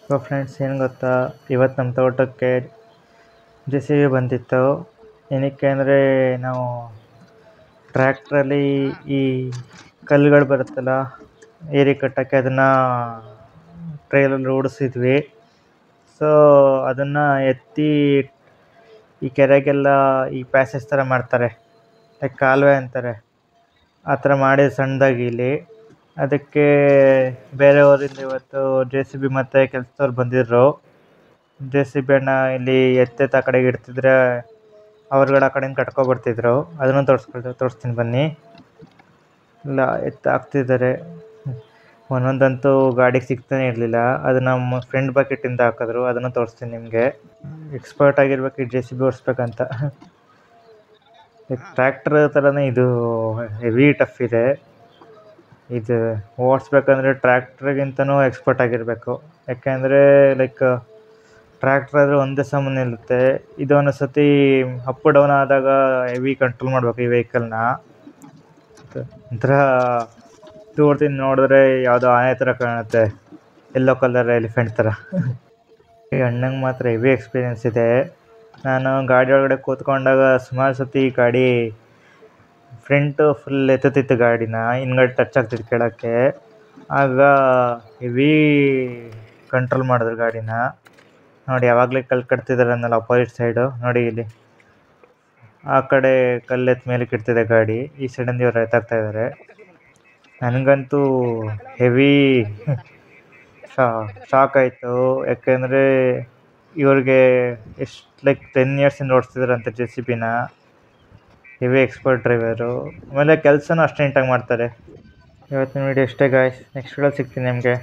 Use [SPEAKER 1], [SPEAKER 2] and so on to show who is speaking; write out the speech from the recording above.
[SPEAKER 1] So friends ಏನು ಗೊತ್ತಾ, ಇವತ್ತು ನಮ್ಮ ತೋಟಕ್ಕೆ JCB ಬಂದಿತ್ತು. ಏನಕ್ಕೆ ಅಂದರೆ ನಾವು ಟ್ರ್ಯಾಕ್ಟ್ರಲ್ಲಿ ಈ ಕಲ್ಲುಗಳು ಬರುತ್ತಲ್ಲ ಏರಿ ಕಟ್ಟೋಕ್ಕೆ, ಅದನ್ನು ಟ್ರೈಲಲ್ಲಿ ಓಡಿಸಿದ್ವಿ. ಸೊ ಅದನ್ನು ಎತ್ತಿ ಈ ಕೆರೆಗೆಲ್ಲ ಈ ಪ್ಯಾಸೇಜ್ ಥರ ಮಾಡ್ತಾರೆ, ಕಾಲುವೆ ಅಂತಾರೆ, ಆ ಥರ ಮಾಡಿ ಸಣ್ಣದಾಗಿ ಇಲ್ಲಿ. ಅದಕ್ಕೆ ಬೇರೆಯವರಿಂದ ಇವತ್ತು JCB ಮತ್ತು ಕೆಲಸದವ್ರು ಬಂದಿದ್ರು. JCB ಅಣ್ಣ ಇಲ್ಲಿ ಎತ್ತೆತ್ತ ಆ ಕಡೆಗೆ ಇಡ್ತಿದ್ರೆ ಅವ್ರುಗಳು ಆ ಕಡೆಯಿಂದ ಕಟ್ಕೊಬರ್ತಿದ್ರು. ಅದನ್ನು ತೋರಿಸ್ತೀನಿ ಬನ್ನಿ. ಇಲ್ಲ ಎತ್ತು ಹಾಕ್ತಿದ್ದಾರೆ. ಒಂದೊಂದಂತೂ ಗಾಡಿಗೆ ಸಿಗ್ತಾನೆ ಇರಲಿಲ್ಲ. ಅದು ನಮ್ಮ ಫ್ರೆಂಡ್ ಬಕೆಟಿಂದ ಹಾಕಿದ್ರು. ಅದನ್ನು ತೋರಿಸ್ತೀನಿ ನಿಮಗೆ. ಎಕ್ಸ್ಪರ್ಟ್ ಆಗಿರ್ಬೇಕು ಈ JCB ಓಡಿಸ್ಬೇಕಂತ. ಟ್ರ್ಯಾಕ್ಟರ್ ಥರನೇ ಇದು ಹೆವಿ ಟಫ್ ಇದೆ. ಇದು ಓಡಿಸ್ಬೇಕಂದ್ರೆ ಟ್ರ್ಯಾಕ್ಟ್ರಿಗಿಂತನೂ ಎಕ್ಸ್ಪರ್ಟ್ ಆಗಿರಬೇಕು. ಯಾಕೆಂದರೆ ಟ್ರ್ಯಾಕ್ಟರ್ ಆದರೆ ಒಂದೇ ಸಮನೆ ನಿಲ್ಲುತ್ತೆ. ಇದು ಒಂದು ಸತಿ ಅಪ್ ಡೌನ್ ಆದಾಗ ಹೆವಿ ಕಂಟ್ರೋಲ್ ಮಾಡಬೇಕು ಈ ವೆಹಿಕಲ್ನ. ಒಂಥರ ದೂರದಿಂದ ನೋಡಿದ್ರೆ ಯಾವುದೋ ಆನೆ ಥರ ಕಾಣುತ್ತೆ, ಯೆಲ್ಲೋ ಕಲರ್ ಎಲಿಫೆಂಟ್ ಥರ. ಈ ಅಣ್ಣಂಗೆ ಮಾತ್ರ ಹೆವಿ ಎಕ್ಸ್ಪೀರಿಯೆನ್ಸ್ ಇದೆ. ನಾನು ಗಾಡಿ ಒಳಗಡೆ ಕೂತ್ಕೊಂಡಾಗ ಸುಮಾರು ಸತಿ ಗಾಡಿ ಫ್ರಂಟು ಫುಲ್ ಎತ್ತುತ್ತಿತ್ತು ಗಾಡಿನ, ಹಿಂದ್ಗಡೆ ಟಚ್ ಆಗ್ತಿತ್ತು ಕೆಳಕ್ಕೆ. ಆಗ ಹೆವಿ ಕಂಟ್ರೋಲ್ ಮಾಡಿದ್ರು ಗಾಡಿನ. ನೋಡಿ, ಯಾವಾಗಲೇ ಕಲ್ಲು ಕಟ್ತಿದ್ದಾರೆ ಅನ್ನಲ್ಲ ಅಪೋಸಿಟ್ ಸೈಡು. ನೋಡಿ ಇಲ್ಲಿ ಆ ಕಡೆ ಕಲ್ಲೆತ್ತು ಮೇಲಕ್ಕೆ ಇಡ್ತಿದೆ ಗಾಡಿ, ಈ ಸೈಡಿಂದ ಇವ್ರು ಎತ್ತಾಗ್ತಾ ಇದ್ದಾರೆ. ನನಗಂತೂ ಹೆವಿ ಶಾಕ್ ಆಯಿತು. ಯಾಕೆಂದರೆ ಇವ್ರಿಗೆ ಎಷ್ಟು 10 ಇಯರ್ಸಿಂದ ಓಡಿಸ್ತಿದ್ದಾರಂತೆ JCBನ. Heavy expert driver. ಆಮೇಲೆ ಕೆಲಸನೂ ಅಷ್ಟೇ ನೀಟಾಗಿ ಮಾಡ್ತಾರೆ. ಇವತ್ತಿನ ವೀಡಿಯೋ ಇಷ್ಟೇ ಗಾಯ್ಸ್. ನೆಕ್ಸ್ಟ್ ವಿಡಿಯೋ ಸಿಗ್ತೀನಿ ನಿಮಗೆ.